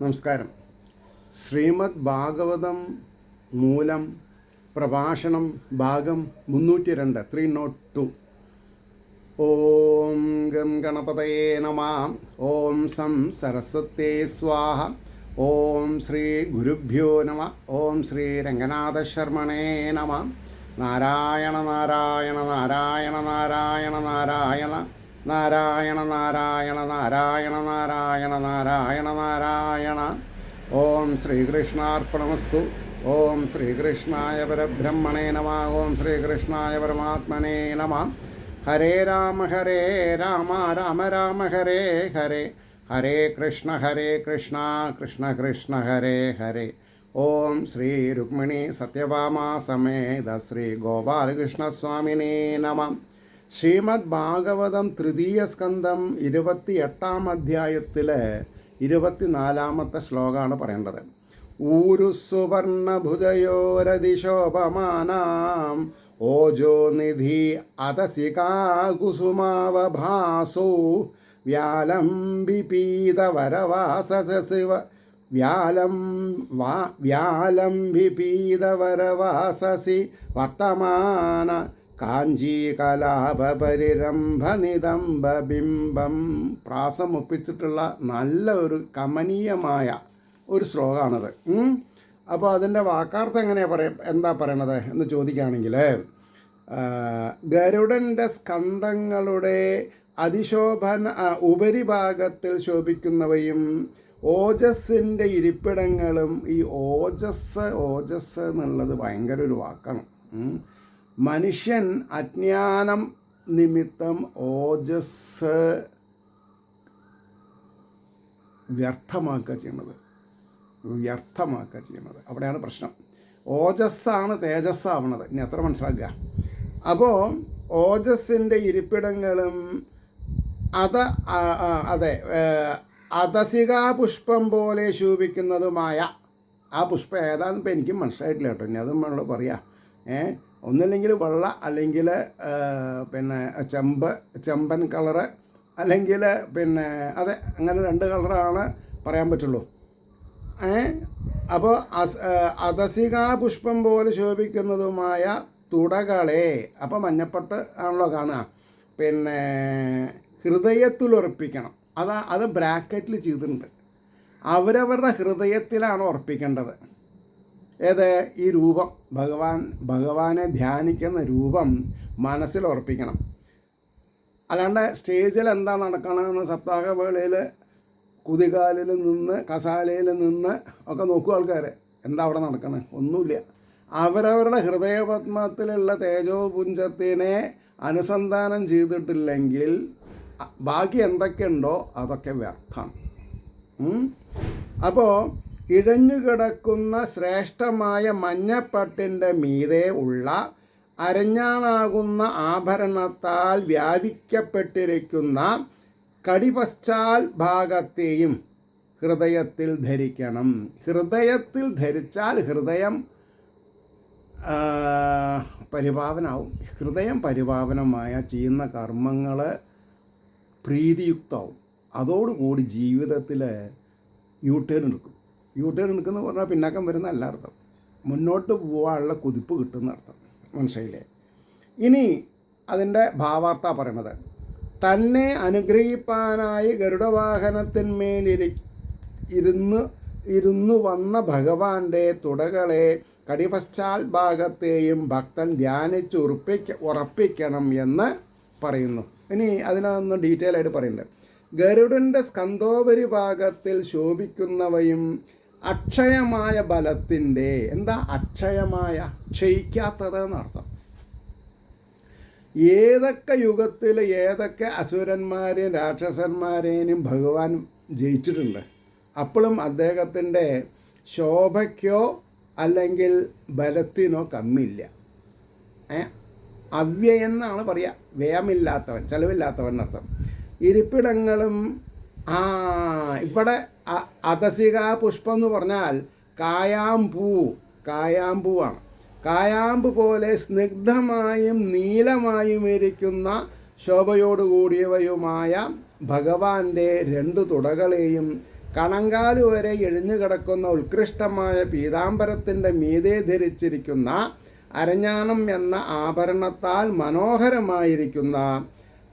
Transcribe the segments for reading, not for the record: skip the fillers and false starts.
നമസ്കാരം. ശ്രീമദ് ഭാഗവതം മൂലം പ്രഭാഷണം ഭാഗം 302 302. ഓം ഗം ഗണപതയേ നമഃ. ഓം സം സരസ്വത്യേ സ്വാഹ. ഓം ശ്രീ ഗുരുഭ്യോ നമഃ. ഓം ശ്രീ രംഗനാഥ ശർമ്മണേ നമഃ. നാരായണ നാരായണ നാരായണ നാരായണ നാരായണ നാരായണ നാരായണ നാരായണ നാരായണ നാരായണ നാരായണ. ഓം ശ്രീകൃഷ്ണാർപ്പണമസ്തു. ഓം ശ്രീകൃഷ്ണായ പരബ്രഹ്മണേ നമഃ. ഓം ശ്രീകൃഷ്ണായ പരമാത്മനേ നമഃ. ഹരേ രാമ രാമ രാമ ഹരേ ഹരേ. ഹരേ കൃഷ്ണ കൃഷ്ണ കൃഷ്ണ ഹരേ ഹരേ. ഓം ശ്രീ രുക്മിണി സത്യഭാമ സമേത ശ്രീ ഗോപാലകൃഷ്ണസ്വാമിനേ നമഃ. ശ്രീമദ് ഭാഗവതം തൃതീയ സ്കന്ധം 28-ാം അധ്യായത്തിലെ 24-ാമത്തെ ശ്ലോകമാണ് പറയേണ്ടത്. ഊരു സുവർണഭുജയോരതിശോഭമാനാം ഓജോ നിധി അതസികാ കുസുമാവഭാസോ വ്യാലംബിപീതവരവാസസിവ വ്യാലംബിപീതവരവാസസി വർത്തമാന കാഞ്ചീകലാപരിരംഭനിതംബിംബം. പ്രാസം ഒപ്പിച്ചിട്ടുള്ള നല്ല ഒരു കമനീയമായ ഒരു ശ്ലോകമാണത്. അപ്പോൾ അതിൻ്റെ വാക്കാർത്ഥം എന്താ പറയണത് എന്ന് ചോദിക്കുകയാണെങ്കിൽ, ഗരുഡൻ്റെ സ്കന്ധങ്ങളുടെ ഉപരിഭാഗത്തിൽ ശോഭിക്കുന്നവയും ഓജസ്സിൻ്റെ ഇരിപ്പിടങ്ങളും. ഈ ഓജസ് എന്നുള്ളത് ഭയങ്കര ഒരു വാക്കാണ്. മനുഷ്യൻ അജ്ഞാനം നിമിത്തം ഓജസ് വ്യർത്ഥമാക്കുക ചെയ്യണത്. അവിടെയാണ് പ്രശ്നം. ഓജസ്സാണ് തേജസ്സാവണത്. ഇനി എത്ര മനസ്സിലാക്കുക. അപ്പോൾ ഓജസ്സിൻ്റെ ഇരിപ്പിടങ്ങളും അതെ അതസികാ പുഷ്പം പോലെ ശോഭിക്കുന്നതുമായ ആ പുഷ്പം ഏതാണെന്ന് ഇപ്പം എനിക്കും മനസ്സിലായിട്ടില്ല കേട്ടോ. ഇനി അതും നമ്മൾ പറയാം. ഒന്നില്ലെങ്കിൽ വെള്ള, അല്ലെങ്കിൽ ചെമ്പൻ കളറ്, അല്ലെങ്കിൽ അതെ, അങ്ങനെ 2 കളറാണ് പറയാൻ പറ്റുള്ളൂ. അപ്പോൾ അതസികാ പുഷ്പം പോലെ ശോഭിക്കുന്നതുമായ തുടകളെ, അപ്പോൾ മഞ്ഞപ്പട്ട് ആണല്ലോ കാണുക, ഹൃദയത്തിൽ അത് ബ്രാക്കറ്റിൽ ചെയ്തിട്ടുണ്ട്. അവരവരുടെ ഹൃദയത്തിലാണ് ഉറപ്പിക്കേണ്ടത്. ഈ രൂപം, ഭഗവാനെ ധ്യാനിക്കുന്ന രൂപം മനസ്സിൽ ഉറപ്പിക്കണം. അല്ലാണ്ട് സ്റ്റേജിൽ എന്താ നടക്കണമെന്ന് സപ്താഹവേളയിൽ കുതികാലിൽ നിന്ന് കസാലയിൽ നിന്ന് ഒക്കെ നോക്കുക ആൾക്കാർ. എന്താ അവിടെ നടക്കണേ? ഒന്നുമില്ല. അവരവരുടെ ഹൃദയപത്മത്തിലുള്ള തേജോപുഞ്ചത്തിനെ അനുസന്ധാനം ചെയ്തിട്ടില്ലെങ്കിൽ ബാക്കി എന്തൊക്കെയുണ്ടോ അതൊക്കെ വ്യർത്ഥമാണ്. അപ്പോൾ ഇഴഞ്ഞുകിടക്കുന്ന ശ്രേഷ്ഠമായ മഞ്ഞപ്പട്ടിൻ്റെ മീതെ ഉള്ള അരഞ്ഞാണാകുന്ന ആഭരണത്താൽ വ്യാപിക്കപ്പെട്ടിരിക്കുന്ന കടിപശ്ചാൽ ഭാഗത്തെയും ഹൃദയത്തിൽ ധരിക്കണം. ഹൃദയത്തിൽ ധരിച്ചാൽ ഹൃദയം പരിപാവനാവും. ഹൃദയം പരിപാവനമായ ചെയ്യുന്ന കർമ്മങ്ങൾ പ്രീതിയുക്തമാവും. അതോടുകൂടി ജീവിതത്തിൽ യൂട്ടേൺ എടുക്കുന്ന പറഞ്ഞാൽ പിന്നാക്കം വരുന്ന അല്ല അർത്ഥം. മുന്നോട്ട് പോകാനുള്ള കുതിപ്പ് കിട്ടുന്ന അർത്ഥം. മനസ്സിലായില്ലേ? ഇനി അതിൻ്റെ ഭാവാർത്ഥ പറയണത്, തന്നെ അനുഗ്രഹിപ്പാനായി ഗരുഡവാഹനത്തിന്മേലിരുന്നു വന്ന ഭഗവാന്റെ തുടകളെ കടിപശ്ചാൽ ഭാഗത്തെയും ഭക്തൻ ധ്യാനിച്ച് ഉറപ്പിക്കണം എന്ന് പറയുന്നു. ഇനി അതിനൊന്ന് ഡീറ്റെയിൽ ആയിട്ട് പറയുന്നുണ്ട്. ഗരുഡൻ്റെ സ്കന്ധോപരി ഭാഗത്തിൽ ശോഭിക്കുന്നവയും അക്ഷയമായ ബലത്തിൻ്റെ, അക്ഷയമായ, ക്ഷയിക്കാത്തത് എന്നർത്ഥം. ഏതൊക്കെ യുഗത്തിൽ ഏതൊക്കെ അസുരന്മാരെയും രാക്ഷസന്മാരെയും ഭഗവാൻ ജയിച്ചിട്ടുണ്ട്, അപ്പോഴും അദ്ദേഹത്തിൻ്റെ ശോഭയ്ക്കോ അല്ലെങ്കിൽ ബലത്തിനോ കമ്മിയില്ല. അവ്യയം എന്നാണ് പറയുക. വ്യയമില്ലാത്തവൻ, ചെലവില്ലാത്തവൻ എന്നർത്ഥം. ഇരിപ്പിടങ്ങളും ഇവിടെ അതസികാ പുഷ്പം എന്ന് പറഞ്ഞാൽ കായാമ്പൂവാണ്. കായാമ്പ് പോലെ സ്നിഗ്ധമായും നീലമായും ഇരിക്കുന്ന ശോഭയോടുകൂടിയവയുമായ ഭഗവാന്റെ 2 തുടകളെയും കണങ്കാല് വരെ എഴിഞ്ഞു കിടക്കുന്ന ഉത്കൃഷ്ടമായ പീതാംബരത്തിൻ്റെ മീതെ ധരിച്ചിരിക്കുന്ന അരഞ്ഞാണം എന്ന ആഭരണത്താൽ മനോഹരമായിരിക്കുന്ന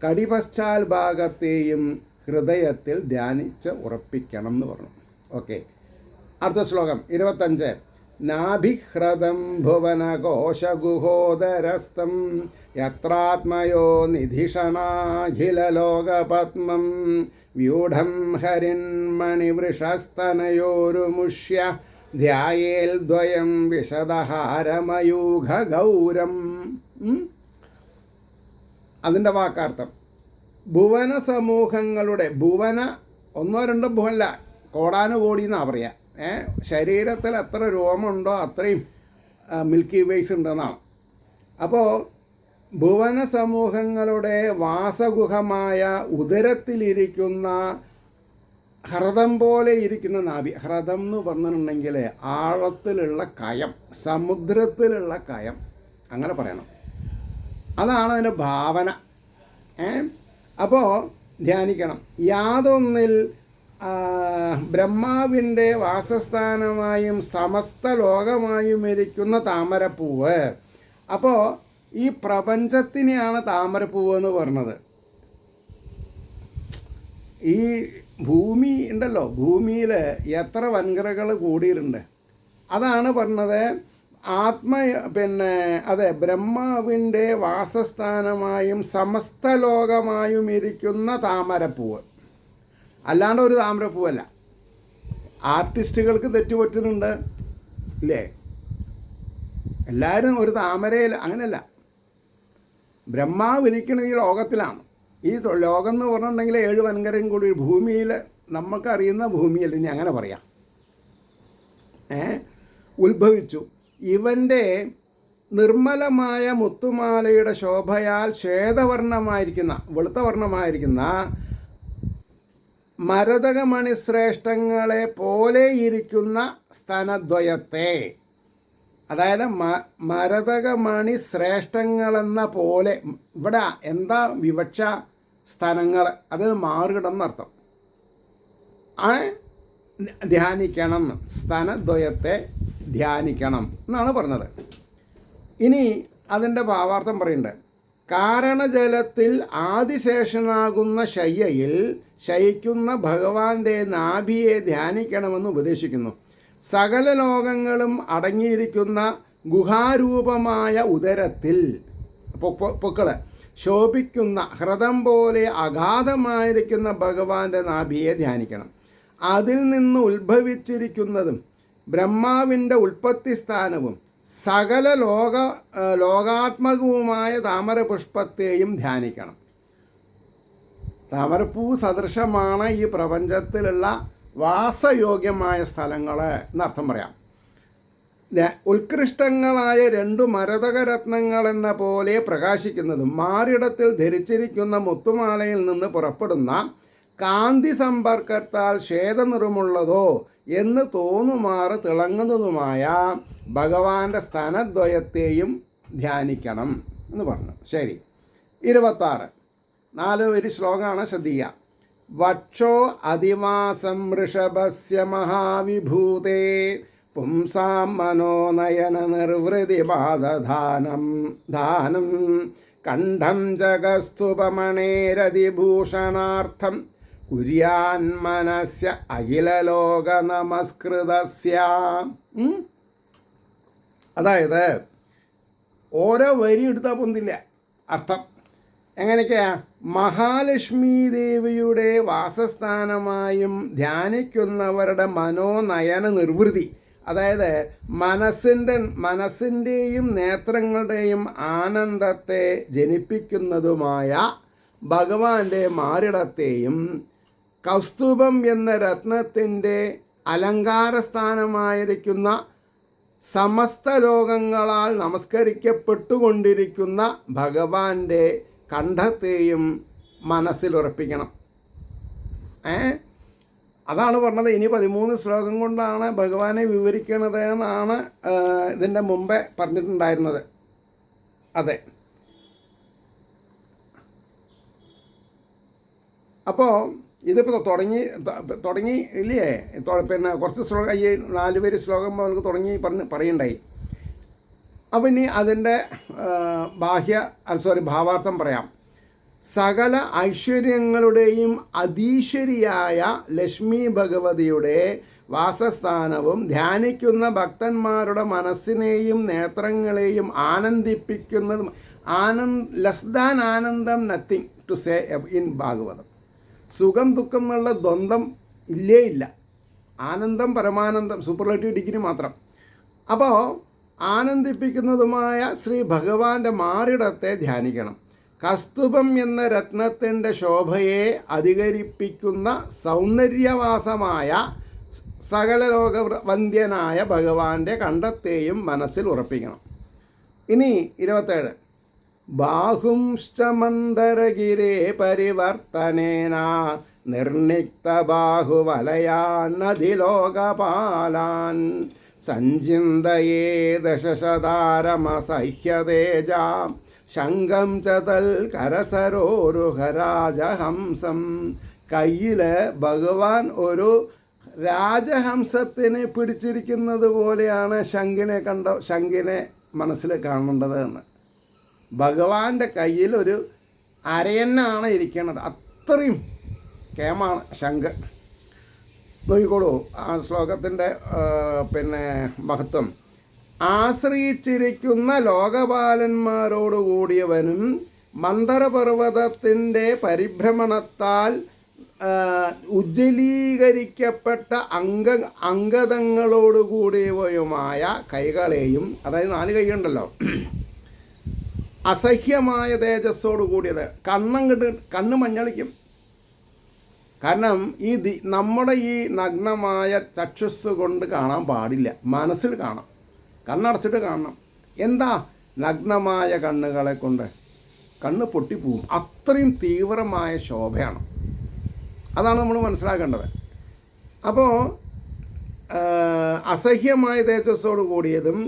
കടിപശ്ചാൽ ഭാഗത്തെയും ഹൃദയത്തിൽ ധ്യാനിച്ച് ഉറപ്പിക്കണം എന്ന് പറഞ്ഞു. ഓക്കെ, അടുത്ത ശ്ലോകം 25. നാഭിഹ്രദം ഭുവനകോശഗുഹോദരസ്ഥം യത്രാത്മയോ നിധിഷണാഖിലലോകപത്മം വ്യൂഢം ഹരിന്മണിവൃഷസ്തനയോരുമുഷ്യ ധ്യായേൽ ദ്വയം വിശദഹാരമയൂഖഗൗരം. അതിൻ്റെ വാക്കാർത്ഥം, ഭുവന സമൂഹങ്ങളുടെ, ഭുവന ഒന്നോ രണ്ടോ ഭുവനല്ല, കോടാനുകോടി എന്നാണ് പറയുക. ശരീരത്തിൽ എത്ര രോമമുണ്ടോ അത്രയും മിൽക്കി വേസ് ഉണ്ടെന്നാണ്. അപ്പോൾ ഭുവന സമൂഹങ്ങളുടെ വാസഗുഹമായ ഉദരത്തിലിരിക്കുന്ന ഹ്രദം പോലെ ഇരിക്കുന്ന നാഭി, ഹ്രദം എന്ന് പറഞ്ഞിട്ടുണ്ടെങ്കിൽ ആഴത്തിലുള്ള കയം, സമുദ്രത്തിലുള്ള കയം, അങ്ങനെ പറയണം. അതാണ് അതിൻ്റെ ഭാവന. അപ്പോൾ ധ്യാനിക്കണം. യാതൊന്നിൽ ബ്രഹ്മാവിൻ്റെ വാസസ്ഥാനമായും സമസ്ത ലോകമായും ഇരിക്കുന്ന താമരപ്പൂവ്. അപ്പോൾ ഈ പ്രപഞ്ചത്തിനെയാണ് താമരപ്പൂവ് എന്ന് പറഞ്ഞത്. ഈ ഭൂമി ഉണ്ടല്ലോ, ഭൂമിയിൽ എത്ര വൻകരകൾ കൂടിയിട്ടുണ്ട്, അതാണ് പറഞ്ഞത്. അതെ, ബ്രഹ്മാവിൻ്റെ വാസസ്ഥാനമായും സമസ്ത ലോകമായും ഇരിക്കുന്ന താമരപ്പൂവ്, അല്ലാണ്ട് ഒരു താമരപ്പൂവല്ല. ആർട്ടിസ്റ്റുകൾക്ക് തെറ്റുപറ്റുന്നുണ്ട് ഇല്ലേ? എല്ലാവരും ഒരു താമരയിൽ അങ്ങനെയല്ല. ബ്രഹ്മാവ് ഇരിക്കുന്നത് ഈ ലോകത്തിലാണ്. ഈ ലോകം എന്ന് പറഞ്ഞിട്ടുണ്ടെങ്കിൽ 7 വൻകരയും കൂടി ഭൂമിയിൽ, നമുക്കറിയുന്ന ഭൂമിയിൽ, ഇനി അങ്ങനെ പറയാം, ഉത്ഭവിച്ചു. ഇവൻ്റെ നിർമ്മലമായ മുത്തുമാലയുടെ ശോഭയാൽ ശ്വേതവർണ്ണമായിരിക്കുന്ന, വെളുത്ത വർണ്ണമായിരിക്കുന്ന മരതകമണി ശ്രേഷ്ഠങ്ങളെ പോലെ ഇരിക്കുന്ന സ്തനദ്വയത്തെ, അതായത് മരതകമണി ശ്രേഷ്ഠങ്ങളെന്ന പോലെ, ഇവിടെ എന്താ വിവക്ഷ? സ്ഥലങ്ങൾ, അത് മാറുകിടം എന്നർത്ഥം. ധ്യാനിക്കണം, സ്തനദ്വയത്തെ ധ്യാനിക്കണം എന്നാണ് പറഞ്ഞത്. ഇനി അതിൻ്റെ ഭാവാർത്ഥം പറയുന്നുണ്ട്. കാരണജലത്തിൽ ആദിശേഷനാകുന്ന ശയ്യയിൽ ശയിക്കുന്ന ഭഗവാന്റെ നാഭിയെ ധ്യാനിക്കണമെന്ന് ഉപദേശിക്കുന്നു. സകല ലോകങ്ങളും അടങ്ങിയിരിക്കുന്ന ഗുഹാരൂപമായ ഉദരത്തിൽ പൊക്കള് ശോഭിക്കുന്ന ഹ്രദം പോലെ അഗാധമായിരിക്കുന്ന ഭഗവാന്റെ നാഭിയെ ധ്യാനിക്കണം. അതിൽ നിന്ന് ഉത്ഭവിച്ചിരിക്കുന്നതും ബ്രഹ്മാവിൻ്റെ ഉൽപ്പത്തി സ്ഥാനവും സകല ലോകാത്മകവുമായ താമരപുഷ്പത്തെയും ധ്യാനിക്കണം. താമരപ്പൂ സദൃശമാണ് ഈ പ്രപഞ്ചത്തിലുള്ള വാസയോഗ്യമായ സ്ഥലങ്ങൾ എന്നർത്ഥം പറയാം. ഉത്കൃഷ്ടങ്ങളായ 2 മരതകരത്നങ്ങൾ എന്ന പോലെ പ്രകാശിക്കുന്നതും മാറിടത്തിൽ ധരിച്ചിരിക്കുന്ന മുത്തുമാലയിൽ നിന്ന് പുറപ്പെടുന്ന കാന്തി സമ്പർക്കത്താൽ ശ്വേതനിറമുള്ളതോ എന്ന് തോന്നുമാറ് തിളങ്ങുന്നതുമായ ഭഗവാന്റെ സ്തനദ്വയത്തെയും ധ്യാനിക്കണം എന്ന് പറഞ്ഞു. ശരി, 26 4 വരി ശ്ലോകമാണ്, ശ്രദ്ധിക്കുക. വക്ഷോ അധിവാസം ഋഷഭസ്യ മഹാവിഭൂതേ പുംസാം മനോനയന നിർവൃതി പാദധാനം കണ്ഠം ജഗസ്തുപമണേരതിഭൂഷണാർത്ഥം കുര്യാൻ മനസ്യ അഖിലലോക നമസ്കൃതസ്യ. അതായത് ഓരോ വരി എടുത്താൽ പൊന്തില്ല അർത്ഥം. എങ്ങനെയൊക്കെയാ? മഹാലക്ഷ്മി ദേവിയുടെ വാസസ്ഥാനമായും ധ്യാനിക്കുന്നവരുടെ മനോനയന നിർവൃതി, അതായത് മനസ്സിൻ്റെയും നേത്രങ്ങളുടെയും ആനന്ദത്തെ ജനിപ്പിക്കുന്നതുമായ ഭഗവാന്റെ മാറിടത്തെയും കൗസ്തുഭം എന്ന രത്നത്തിൻ്റെ അലങ്കാരസ്ഥാനമായിരിക്കുന്ന സമസ്ത ലോകങ്ങളാൽ നമസ്കരിക്കപ്പെട്ടുകൊണ്ടിരിക്കുന്ന ഭഗവാന്റെ കണ്ഠത്തെയും മനസ്സിലുറപ്പിക്കണം. അതാണ് പറഞ്ഞത്. ഇനി 13 ശ്ലോകം കൊണ്ടാണ് ഭഗവാനെ വിവരിക്കുന്നത് എന്നാണ് ഇതിൻ്റെ മുമ്പേ പറഞ്ഞിട്ടുണ്ടായിരുന്നത്. അതെ, അപ്പോൾ ഇതിപ്പോൾ തുടങ്ങി ഇല്ലേ, പിന്നെ കുറച്ച് ശ്ലോകം ഈ 4 പേര് ശ്ലോകം അവർക്ക് തുടങ്ങി പറയുണ്ടായി. അപ്പം ഇനി അതിൻ്റെ ഭാവാർത്ഥം പറയാം. സകല ഐശ്വര്യങ്ങളുടെയും അതീശ്വരിയായ ലക്ഷ്മി ഭഗവതിയുടെ വാസസ്ഥാനവും ധ്യാനിക്കുന്ന ഭക്തന്മാരുടെ മനസ്സിനെയും നേത്രങ്ങളെയും ആനന്ദിപ്പിക്കുന്നതും ലെസ് ദാൻ ആനന്ദം nothing to say in Bhagavatam. സുഖം ദുഃഖം എന്നുള്ള ദ്വന്ദ്ം ഇല്ല. ആനന്ദം പരമാനന്ദം സൂപ്പർലേറ്റീവ് ഡിഗ്രി മാത്രം. അപ്പോൾ ആനന്ദിപ്പിക്കുന്നതുമായ ശ്രീ ഭഗവാന്റെ മാറിടത്തെ ധ്യാനിക്കണം. കസ്തുഭം എന്ന രത്നത്തിൻ്റെ ശോഭയെ അധികരിപ്പിക്കുന്ന സൗന്ദര്യവാസമായ സകലലോകവന്ദ്യനായ ഭഗവാന്റെ കണ്ടത്തെയും മനസ്സിൽ ഉറപ്പിക്കണം. ഇനി 27. ബാഹുംശ്ചമന്തരഗിരേ പരിവർത്തനേന നിർണിക്ത ബാഹുവലയാന്നതിലോകപാലാൻ സഞ്ചിന്തയേ ദശശതാരമസഹ്യതേജാം ശംഖം ചതൽ കരസരോരുഹരാജഹംസം. കയ്യിൽ ഭഗവാൻ ഒരു രാജഹംസത്തിനെ പിടിച്ചിരിക്കുന്നത് പോലെയാണ് ശംഖിനെ മനസ്സിൽ കാണേണ്ടത് എന്ന്. ഭഗവാന്റെ കയ്യിൽ ഒരു അരയന്നാണ് ഇരിക്കുന്നത്. അത്രയും കേമാണ് ശംഖ്. നോക്കിക്കോളൂ ആ ശ്ലോകത്തിൻ്റെ പിന്നെ മഹത്വം. ആശ്രയിച്ചിരിക്കുന്ന ലോകപാലന്മാരോടുകൂടിയവനും മന്ദരപർവ്വതത്തിൻ്റെ പരിഭ്രമണത്താൽ ഉജ്ജ്വലീകരിക്കപ്പെട്ട അംഗതങ്ങളോടുകൂടിയവയുമായ കൈകളെയും, അതായത് 4 കൈയുണ്ടല്ലോ, അസഹ്യമായ തേജസ്സോടു കൂടിയത്. കണ്ണ് മഞ്ഞളിക്കും. കാരണം നമ്മുടെ ഈ നഗ്നമായ ചക്ഷുസ് കൊണ്ട് കാണാൻ പാടില്ല, മനസ്സിൽ കാണാം. കണ്ണടച്ചിട്ട് കാണണം. എന്താ നഗ്നമായ കണ്ണുകളെ കൊണ്ട് കണ്ണ് പൊട്ടിപ്പോവും. അത്രയും തീവ്രമായ ശോഭയാണ്. അതാണ് നമ്മൾ മനസ്സിലാക്കേണ്ടത്. അപ്പോൾ അസഹ്യമായ തേജസ്സോടു കൂടിയതും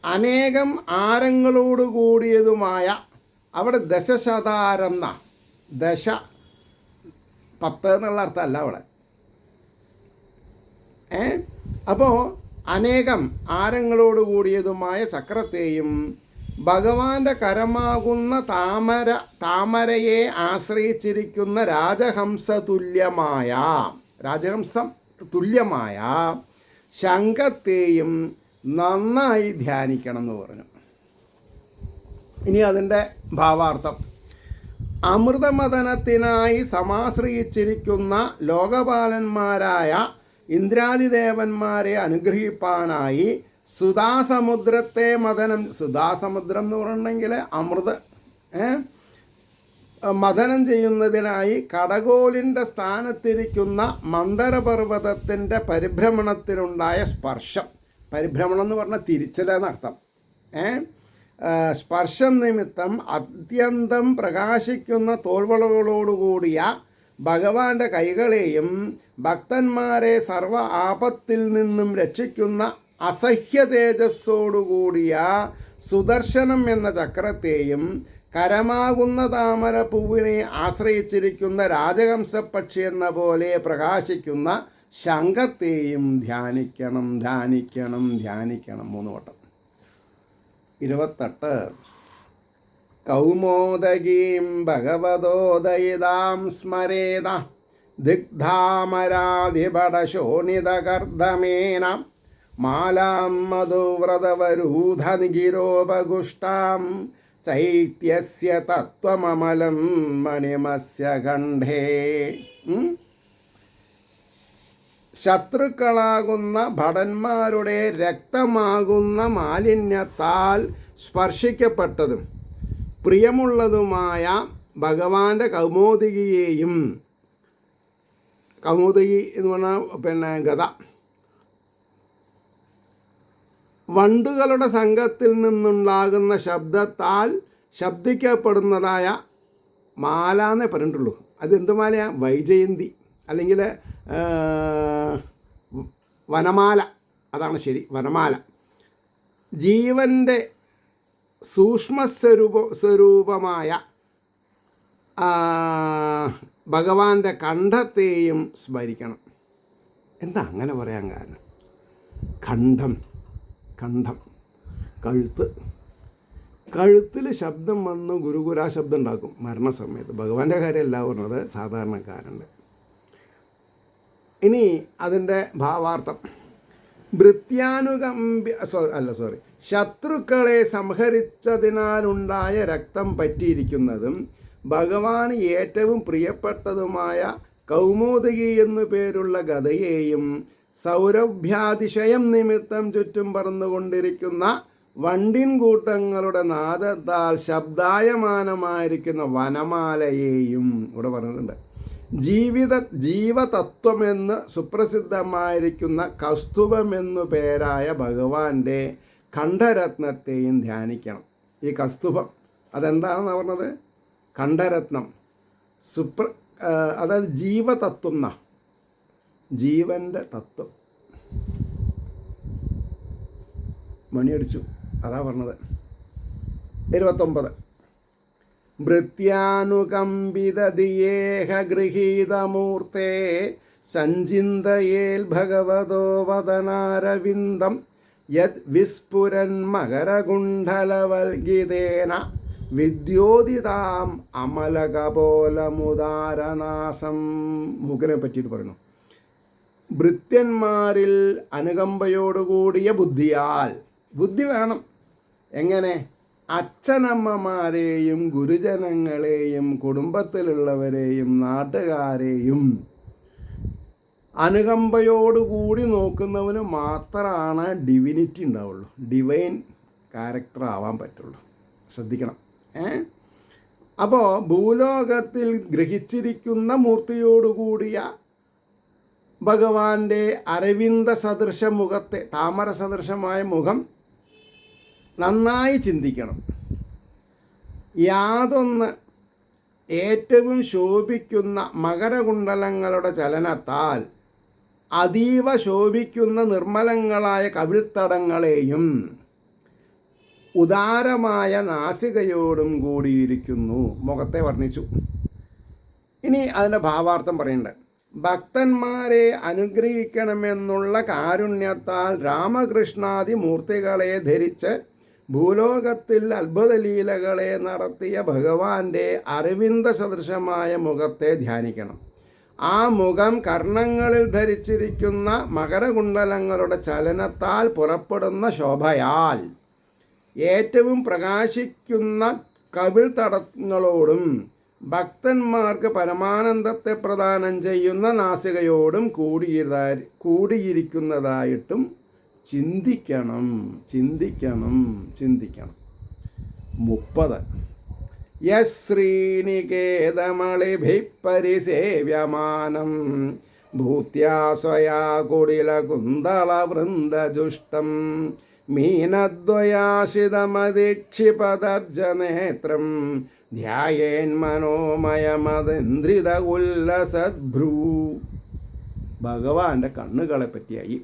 അനേകം ആരങ്ങളോട് കൂടിയതുമായ, അവിടെ ദശശതാരം എന്നാ, 10 എന്നുള്ള അർത്ഥമല്ല അവിടെ. അപ്പോൾ അനേകം ആരങ്ങളോട് കൂടിയതുമായ ചക്രത്തെയും ഭഗവാന്റെ കരമാകുന്ന താമരയെ ആശ്രയിച്ചിരിക്കുന്ന രാജഹംസം തുല്യമായ ശംഖത്തെയും നന്നായി ധ്യാനിക്കണം എന്ന് പറഞ്ഞു. ഇനി അതിൻ്റെ ഭാവാർത്ഥം. അമൃതമദനത്തിനായി സമാശ്രയിച്ചിരിക്കുന്ന ലോകപാലന്മാരായ ഇന്ദ്രാദിദേവന്മാരെ അനുഗ്രഹിപ്പാനായി സുധാസമുദ്രത്തെ സുധാസമുദ്രം എന്ന് പറഞ്ഞിട്ടുണ്ടെങ്കിൽ മദനം ചെയ്യുന്നതിനായി കടകോലിൻ്റെ സ്ഥാനത്തിരിക്കുന്ന മന്ദരപർവ്വതത്തിൻ്റെ പരിഭ്രമണത്തിലുണ്ടായ സ്പർശം. പരിഭ്രമണം എന്ന് പറഞ്ഞാൽ തിരിച്ചലെന്നർത്ഥം. സ്പർശം നിമിത്തം അത്യന്തം പ്രകാശിക്കുന്ന തോൾവളകളോടുകൂടിയ ഭഗവാന്റെ കൈകളെയും ഭക്തന്മാരെ സർവ ആപത്തിൽ നിന്നും രക്ഷിക്കുന്ന അസഹ്യ തേജസ്സോടുകൂടിയ സുദർശനം എന്ന ചക്രത്തെയും കരമാകുന്ന താമര പൂവിനെ ആശ്രയിച്ചിരിക്കുന്ന രാജഹംസപ്പക്ഷി എന്ന പോലെ പ്രകാശിക്കുന്ന ശംഖത്തെയും ധ്യാനിക്കണം. 3 വട്ടം. 28. കൗമോദഗീം ഭഗവതോദയിതാം സ്മരേത ദിഗ്ധാമരാധിപടശോണിതകർദ്ദമേന മാലാം മധുവ്രതവരൂധനിഗിരോപഗുഷ്ടാം ചൈത്യസ്യ തത്വമമലം മണിമസ്യ കണ്ഠേ. ശത്രുക്കളാകുന്ന ഭടന്മാരുടെ രക്തമാകുന്ന മാലിന്യത്താൽ സ്പർശിക്കപ്പെട്ടതും പ്രിയമുള്ളതുമായ ഭഗവാന്റെ കൗമോദികിയെയും, കൗമോദികി എന്ന് പറഞ്ഞാൽ ഗദ, വണ്ടുകളുടെ സംഘത്തിൽ നിന്നുണ്ടാകുന്ന ശബ്ദത്താൽ ശബ്ദിക്കപ്പെടുന്നതായ മാല എന്നേ പറഞ്ഞിട്ടുള്ളൂ. അതെന്ത് മാലയാണ്? വൈജയന്തി അല്ലെങ്കിൽ വനമാല. അതാണ് ശരി, വനമാല. ജീവൻ്റെ സൂക്ഷ്മസ്വരൂപമായ ഭഗവാന്റെ കണ്ഠത്തെയും സ്മരിക്കണം. എന്താ അങ്ങനെ പറയാൻ കാരണം? കണ്ഠം കഴുത്തിൽ ശബ്ദം വന്ന് ഗുരുഗുരാ ശബ്ദം ഉണ്ടാക്കും മരണസമയത്ത്. ഭഗവാന്റെ കാര്യമല്ല പറഞ്ഞത്, സാധാരണക്കാരൻ്റെ. ഇനി അതിൻ്റെ ഭാവാർത്ഥം, ശത്രുക്കളെ സംഹരിച്ചതിനാലുണ്ടായ രക്തം പറ്റിയിരിക്കുന്നതും ഭഗവാന് ഏറ്റവും പ്രിയപ്പെട്ടതുമായ കൗമുദകി എന്നു പേരുള്ള ഗദയെയും സൗരഭ്യാതിശയം നിമിത്തം ചുറ്റും പറന്നുകൊണ്ടിരിക്കുന്ന വണ്ടിൻ കൂട്ടങ്ങളുടെ നാദത്താൽ ശബ്ദായമാനമായിരിക്കുന്ന വനമാലയെയും ഇവിടെ പറഞ്ഞിട്ടുണ്ട്. ജീവതത്വമെന്ന് സുപ്രസിദ്ധമായിരിക്കുന്ന കസ്തുഭമെന്നു പേരായ ഭഗവാന്റെ കണ്ഠരത്നത്തെയും ധ്യാനിക്കണം. ഈ കസ്തുഭം അതെന്താണെന്ന് പറഞ്ഞത്? കണ്ഠരത്നം. അതായത് ജീവതത്വം, ജീവൻ്റെ തത്വം. മണിയടിച്ചു, അതാ പറഞ്ഞത്. 29 ഭൃത്യാനുകമ്പിതദിയേഹ ഗൃഹീതമൂർത്തേ സഞ്ചിന്തയേൽ ഭഗവതോ വദനാരവിന്ദം യത് വിസ്ഫുരൻ മകരകുണ്ഡലവൽഗിതേന വിദ്യോതിതാം അമലകപോലമുദാരനാസം. മൂക്കിനെ പറ്റിയിട്ട് പറയുന്നു. ഭൃത്യന്മാരിൽ അനുകമ്പയോടുകൂടിയ ബുദ്ധിയാൽ, ബുദ്ധി വേണം. എങ്ങനെ? അച്ഛനമ്മമാരെയും ഗുരുജനങ്ങളെയും കുടുംബത്തിലുള്ളവരെയും നാട്ടുകാരെയും അനുകമ്പയോടുകൂടി നോക്കുന്നവന് മാത്രമാണ് ഡിവിനിറ്റി ഉണ്ടാവുള്ളൂ, ഡിവൈൻ ക്യാരക്ടർ ആവാൻ പറ്റുള്ളൂ. ശ്രദ്ധിക്കണം. അപ്പോൾ ഭൂലോകത്തിൽ ഗ്രഹിച്ചിരിക്കുന്ന മൂർത്തിയോടുകൂടിയ ഭഗവാന്റെ അരവിന്ദ സദൃശ മുഖത്തെ, താമര സദൃശമായ മുഖം നന്നായി ചിന്തിക്കണം. യാതൊന്ന് ഏറ്റവും ശോഭിക്കുന്ന മകരകുണ്ഡലങ്ങളുടെ ചലനത്താൽ അതീവ ശോഭിക്കുന്ന നിർമ്മലങ്ങളായ കവിൾത്തടങ്ങളെയും ഉദാരമായ നാസികയോടും കൂടിയിരിക്കുന്നു. മുഖത്തെ വർണ്ണിച്ചു. ഇനി അതിൻ്റെ ഭാവാർത്ഥം പറയുന്നുണ്ട്. ഭക്തന്മാരെ അനുഗ്രഹിക്കണമെന്നുള്ള കാരുണ്യത്താൽ രാമകൃഷ്ണാദി മൂർത്തികളെ ധരിച്ച് ഭൂലോകത്തിൽ അത്ഭുതലീലകളെ നടത്തിയ ഭഗവാന്റെ അരവിന്ദ സദൃശമായ മുഖത്തെ ധ്യാനിക്കണം. ആ മുഖം കർണങ്ങളിൽ ധരിച്ചിരിക്കുന്ന മകരകുണ്ഡലങ്ങളുടെ ചലനത്താൽ പുറപ്പെടുന്ന ശോഭയാൽ ഏറ്റവും പ്രകാശിക്കുന്ന കവിൾത്തടങ്ങളോടും ഭക്തന്മാർക്ക് പരമാനന്ദത്തെ പ്രദാനം ചെയ്യുന്ന നാസികയോടും കൂടിയിരിക്കുന്നതായിട്ടും ചിന്തിക്കണം. 30 യശ്രീനികേതമളിഭിഃ പരിസേവ്യമാനം ഭൂത്യാ സ്വയാ കുടിലകുന്തളവൃന്ദജുഷ്ടം മീനദ്വയാശിതമതിക്ഷിപദബ്ജനേത്രം ധ്യായേൻ മനോമയമതേന്ദ്രിത ഉല്ലസദ്ഭ്രൂ. ഭഗവാന്റെ കണ്ണുകളെ പറ്റിയായി.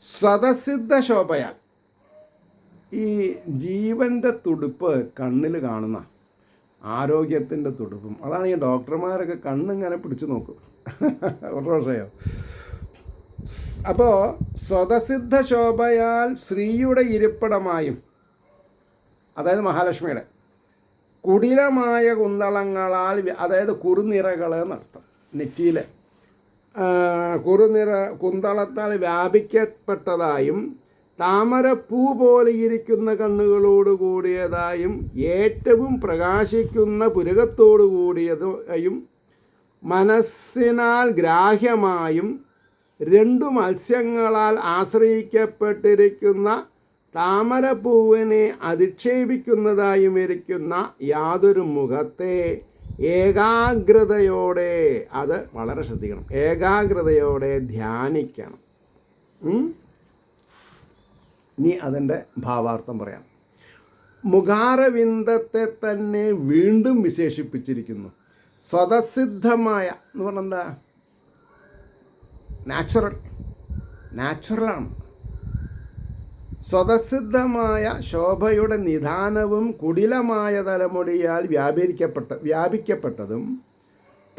സ്വതസിദ്ധ ശോഭയാൽ ഈ ജീവൻ്റെ തുടുപ്പ് കണ്ണിൽ കാണുന്ന ആരോഗ്യത്തിൻ്റെ തുടുപ്പും, അതാണ് ഈ ഡോക്ടർമാരൊക്കെ കണ്ണിങ്ങനെ പിടിച്ചു നോക്കും. വർഷയോ. അപ്പോൾ സ്വതസിദ്ധ ശോഭയാൽ സ്ത്രീയുടെ ഇരിപ്പിടമായും, അതായത് മഹാലക്ഷ്മിയുടെ കുടിലമായ കുന്തളങ്ങളാൽ, അതായത് കുറുനിറകൾ എന്നർത്ഥം, നെറ്റിയിൽ കുറുനിറ കുന്തളത്താൽ വ്യാപിക്കപ്പെട്ടതായും താമരപ്പൂ പോലെ ഇരിക്കുന്ന കണ്ണുകളോട് കൂടിയതായും ഏറ്റവും പ്രകാശിക്കുന്ന പുരുകത്തോടു കൂടിയതായും മനസ്സിനാൽ ഗ്രാഹ്യമായും 2 മത്സ്യങ്ങളാൽ ആശ്രയിക്കപ്പെട്ടിരിക്കുന്ന താമരപ്പൂവിനെ അധിക്ഷേപിക്കുന്നതായും ഇരിക്കുന്ന യാതൊരു മുഖത്തെ ഏകാഗ്രതയോടെ, അത് വളരെ ശ്രദ്ധിക്കണം, ഏകാഗ്രതയോടെ ധ്യാനിക്കണം. ഇനി അതിൻ്റെ ഭാവാർത്ഥം പറയാം. മുഖാരവിന്ദത്തെ തന്നെ വീണ്ടും വിശേഷിപ്പിച്ചിരിക്കുന്നു. സ്വതസിദ്ധമായ എന്ന് പറഞ്ഞാൽ എന്താ? നാച്ചുറലാണ്. സ്വതസിദ്ധമായ ശോഭയുടെ നിധാനവും കുടിലമായ തലമുടിയാൽ വ്യാപിക്കപ്പെട്ടതും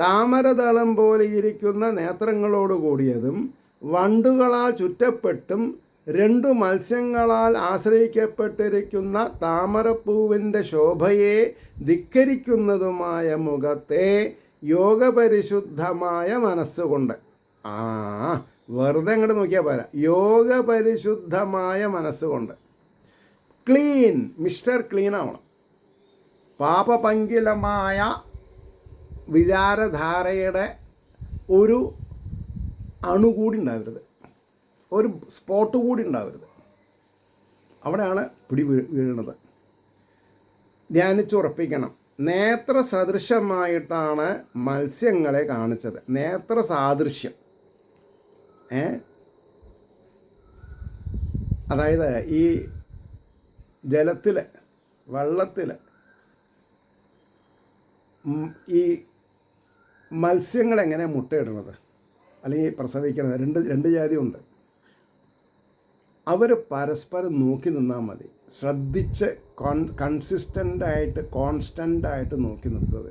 താമരദളം പോലെ ഇരിക്കുന്ന നേത്രങ്ങളോട് കൂടിയതും വണ്ടുകളാൽ ചുറ്റപ്പെട്ടും 2 മത്സ്യങ്ങളാൽ ആശ്രയിക്കപ്പെട്ടിരിക്കുന്ന താമരപ്പൂവിൻ്റെ ശോഭയെ ധിക്കരിക്കുന്നതുമായ മുഖത്തെ യോഗപരിശുദ്ധമായ മനസ്സുകൊണ്ട്, വെറുതെ അങ്ങോട്ട് നോക്കിയാൽ പോരാ, യോഗപരിശുദ്ധമായ മനസ്സുകൊണ്ട്, ക്ലീൻ, മിസ്റ്റർ ക്ലീൻ ആവണം. പാപപങ്കിലമായ വിചാരധാരയുടെ ഒരു അണു കൂടി ഉണ്ടാവരുത്, ഒരു സ്പോട്ട് കൂടി ഉണ്ടാവരുത്. അവിടെയാണ് പിടി വീഴുന്നത്. ധ്യാനിച്ചുറപ്പിക്കണം. നേത്ര സദൃശമായിട്ടാണ് മത്സ്യങ്ങളെ കാണിച്ചത്. നേത്ര സാദൃശ്യം, അതായത് ഈ ജലത്തിൽ, വെള്ളത്തിൽ ഈ മത്സ്യങ്ങളെങ്ങനെ മുട്ടയിടുന്നത് അല്ലെങ്കിൽ പ്രസവിക്കുന്നത്, രണ്ട് ജാതിയുണ്ട്. അവർ പരസ്പരം നോക്കി നിന്നാൽ മതി. ശ്രദ്ധിച്ച് കോൺസ്റ്റൻ്റായിട്ട് നോക്കി നിൽക്കുക.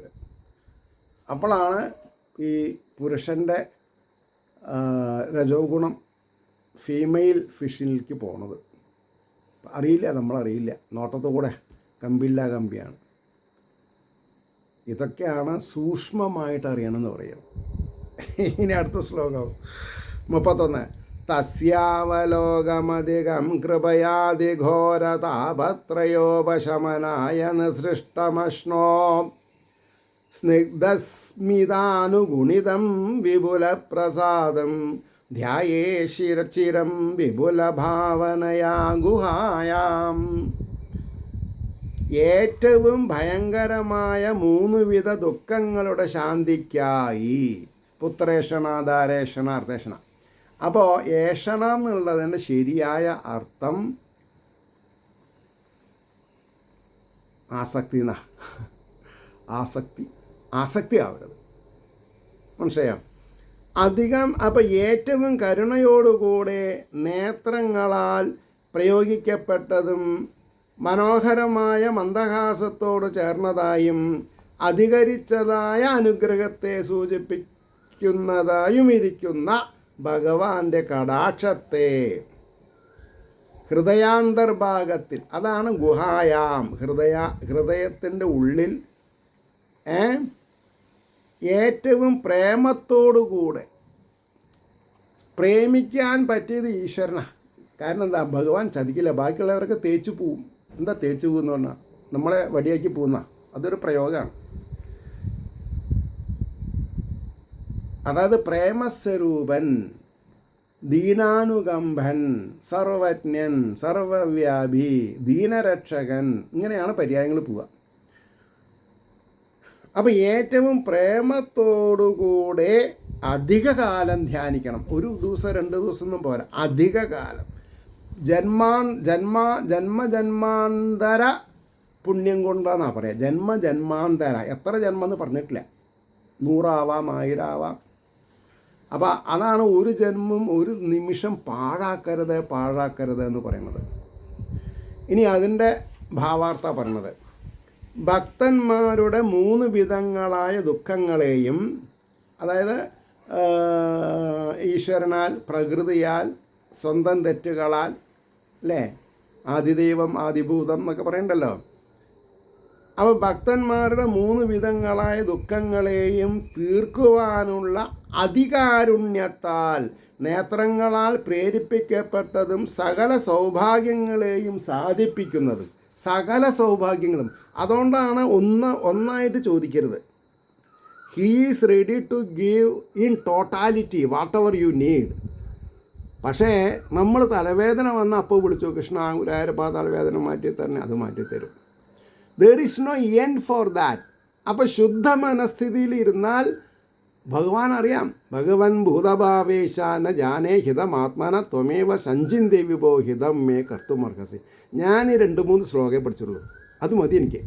അപ്പോഴാണ് ഈ പുരുഷൻ്റെ രജോ ഗുണം ഫീമെയിൽ ഫിഷിലേക്ക് പോണത്. അറിയില്ല, നമ്മളറിയില്ല. നോട്ടത്തുകൂടെ കമ്പില്ല കമ്പിയാണ്. ഇതൊക്കെയാണ് സൂക്ഷ്മമായിട്ട് അറിയണമെന്ന് പറയും. ഇനി അടുത്ത ശ്ലോകം 31. തസ്യാവലോകമധികം കൃപയാതിഘോരതാപത്രയോപശമനായ നിസൃഷ്ടമശ്നോ സ്നിഗ്ധസ്മിതാനുഗുണിതം വിപുലപ്രസാദം ധ്യായേ ചിരം വിപുലഭാവനയാ ഗുഹായാം. ഏറ്റവും ഭയങ്കരമായ 3 വിധ ദുഃഖങ്ങളുടെ ശാന്തിക്കായി പുത്രേഷണ, ദാരേഷണ, അർത്ഥേഷണ. അപ്പോൾ ഏഷണ എന്നുള്ളതിൻ്റെ ശരിയായ അർത്ഥം ആസക്തി ആവരുത്. മനസ്സിലായോ? അധികം. അപ്പോൾ ഏറ്റവും കരുണയോടുകൂടെ നേത്രങ്ങളാൽ പ്രയോഗിക്കപ്പെട്ടതും മനോഹരമായ മന്ദഹാസത്തോട് ചേർന്നതായും അധികരിച്ചതായ അനുഗ്രഹത്തെ സൂചിപ്പിക്കുന്നതായും ഇരിക്കുന്ന ഭഗവാന്റെ കടാക്ഷത്തെ ഹൃദയാന്തർഭാഗത്തിൽ, അതാണ് ഗുഹായാം, ഹൃദയത്തിൻ്റെ ഉള്ളിൽ ഏറ്റവും പ്രേമത്തോടുകൂടെ പ്രേമിക്കാൻ പറ്റിയത് ഈശ്വരനാണ്. കാരണം എന്താ? ഭഗവാൻ ചതിക്കില്ല. ബാക്കിയുള്ളവരൊക്കെ തേച്ചു പോവും. എന്താ തേച്ചു പോകുമെന്ന് പറഞ്ഞാൽ നമ്മളെ വടിയാക്കി പോകുന്ന, അതൊരു പ്രയോഗമാണ്. അതായത് പ്രേമസ്വരൂപൻ, ദീനാനുകമ്പൻ, സർവജ്ഞൻ, സർവവ്യാപി, ദീനരക്ഷകൻ, ഇങ്ങനെയാണ് പര്യായങ്ങൾ പോവുക. അപ്പം ഏറ്റവും പ്രേമത്തോടുകൂടെ അധികകാലം ധ്യാനിക്കണം. 1 ദിവസം 2 ദിവസം ഒന്നും പോരാ, അധികകാലം. ജന്മജന്മാന്തര പുണ്യം കൊണ്ടാണെന്നാണ് പറയുക. ജന്മജന്മാന്തര, എത്ര ജന്മം എന്ന് പറഞ്ഞിട്ടില്ല. 100 ആവാം, 1000 ആവാം. അപ്പോൾ അതാണ് ഒരു ജന്മം, ഒരു നിമിഷം പാഴാക്കരുത് എന്ന് പറയുന്നത്. ഇനി അതിൻ്റെ ഭാവാർത്ഥ പറയുന്നത്, ഭക്തന്മാരുടെ 3 വിധങ്ങളായ ദുഃഖങ്ങളെയും, അതായത് ഈശ്വരനാൽ, പ്രകൃതിയാൽ, സ്വന്തം തെറ്റുകളാൽ, അല്ലേ, ആദിദൈവം, ആദിഭൂതം എന്നൊക്കെ പറയണ്ടല്ലോ. അപ്പോൾ ഭക്തന്മാരുടെ 3 വിധങ്ങളായ ദുഃഖങ്ങളെയും തീർക്കുവാനുള്ള അതികാരുണ്യത്താൽ നേത്രങ്ങളാൽ പ്രേരിപ്പിക്കപ്പെട്ടതും സകല സൗഭാഗ്യങ്ങളെയും സാധിപ്പിക്കുന്നതും, സകല സൗഭാഗ്യങ്ങളും. അതുകൊണ്ടാണ് ഒന്നായിട്ട് ചോദിക്കരുത്. He is ready to give in totality whatever you need. പക്ഷേ നമ്മൾ തലവേദന വന്ന അപ്പോൾ വിളിച്ചു, കൃഷ്ണ ഗുരുവായൂരപ്പ തലവേദന മാറ്റി തന്നെ, അത് മാറ്റിത്തരും. There is no end for that. അപ്പോൾ ശുദ്ധ മനസ്ഥിതിയിൽ ഇരുന്നാൽ ഭഗവാൻ അറിയാം. ഭഗവൻ ഭൂതഭാവേശാന ജാനേ ഹിതമാത്മന ത്വമേവ സഞ്ചിന്തി വിഭോ ഹിതം മേ കർത്തുമർഹസി. ഞാൻ ഈ 2-3 ശ്ലോകേ പഠിച്ചുള്ളൂ, അത് മതി എനിക്ക്.